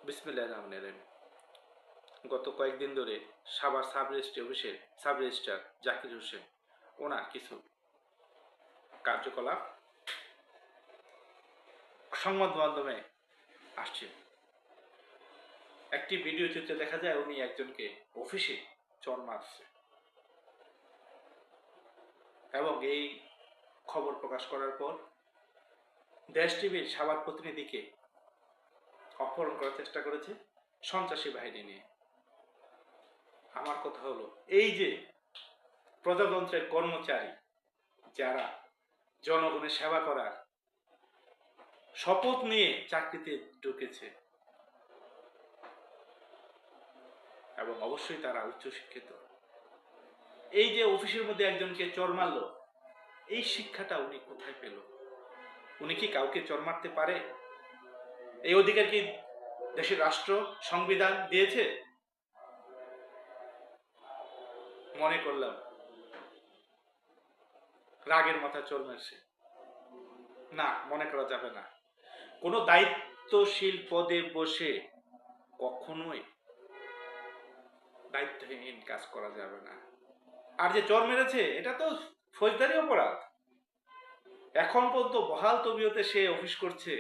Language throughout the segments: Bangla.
বিসমিল্লাহির রহমানির রহিম। গত কয়েকদিন ধরে সাভার সাব রেজিস্ট্রি অফিসের সাব রেজিস্ট্রার জাকির হোসেন ওনার কিছু কার্যকলাপ সংবাদ মাধ্যমে আসছে। একটি ভিডিও চিত্রে দেখা যায় উনি একজনকে অফিসে চড় মারছে এবং এই খবর প্রকাশ করার পর দেশ টিভির সাভার প্রতিনিধিকে অপহরণ করার চেষ্টা করেছে সন্ত্রাসী বাহিনী নিয়ে। আমার কথা হলো, এই যে প্রজাতন্ত্রের কর্মচারী যারা জনগণের সেবা করার শপথ নিয়ে চাকরিতে ঢুকেছে এবং অবশ্যই তারা উচ্চশিক্ষিত, এই যে অফিসের মধ্যে একজনকে চর মারল, এই শিক্ষাটা উনি কোথায় পেল? উনি কি কাউকে চর মারতে পারে? এই অধিকার কি দেশের রাষ্ট্র সংবিধান দিয়েছে? মনে করলাম রাগের মাথায় চর মারছে, না, মনে করা যাবে না। কোনো দায়িত্বশীল পদে বসে কখনোই দায়িত্বহীন কাজ করা যাবে না। আর যে চর মেরেছে এটা তো ফৌজদারি অপরাধ। এখন পর্যন্ত বহাল তবিয়তে সে অফিস করছে,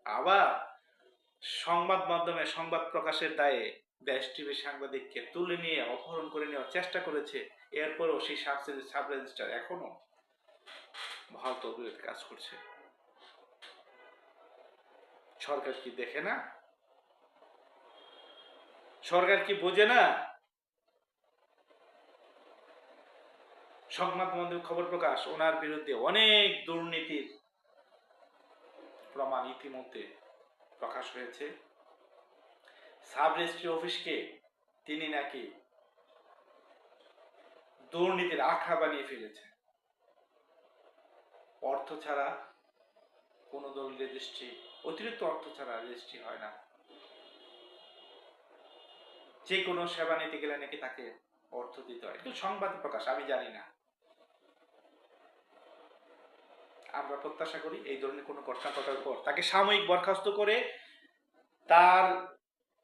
আবার সংবাদ মাধ্যমে সংবাদ প্রকাশের দায়ে দেশ টিভির সাংবাদিককে তুলে নিয়ে অপহরণ করে নেওয়ার চেষ্টা করেছে। এরপরও সেই সাব রেজিস্ট্রার এখনো বহাল তবিয়তে কাজ করছে। সরকার কি দেখে না? সরকার কি বোঝে না? সংবাদ মাধ্যমে খবর প্রকাশ, ওনার বিরুদ্ধে অনেক দুর্নীতির প্রমাণ ইতিমধ্যে প্রকাশ হয়েছে। সাব রেজিস্ট্রি অফিসকে তিনি নাকি দুর্নীতির আখড়া বানিয়ে ফেলেছে। অর্থ ছাড়া কোন দল রেজিস্ট্রি, অতিরিক্ত অর্থ ছাড়া রেজিস্ট্রি হয় না। যে কোনো সেবা নিতে গেলে নাকি তাকে অর্থ দিতে হয়, কিন্তু সংবাদ প্রকাশ আমি জানি না। আমরা প্রত্যাশা করি এই ধরনের কোনো ঘটনা ঘটার পর তাকে সাময়িক বরখাস্ত করে তার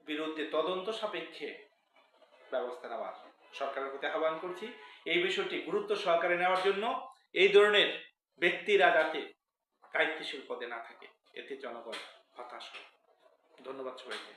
বিরুদ্ধে তদন্ত সাপেক্ষে ব্যবস্থা নেওয়ার সরকারের প্রতি আহ্বান করছি। এই বিষয়টি গুরুত্ব সহকারে নেওয়ার জন্য এই ধরনের ব্যক্তিরা যাতে দায়িত্বশীল পদে না থাকে, এতে জনগণ হতাশ হয়। ধন্যবাদ সবাইকে।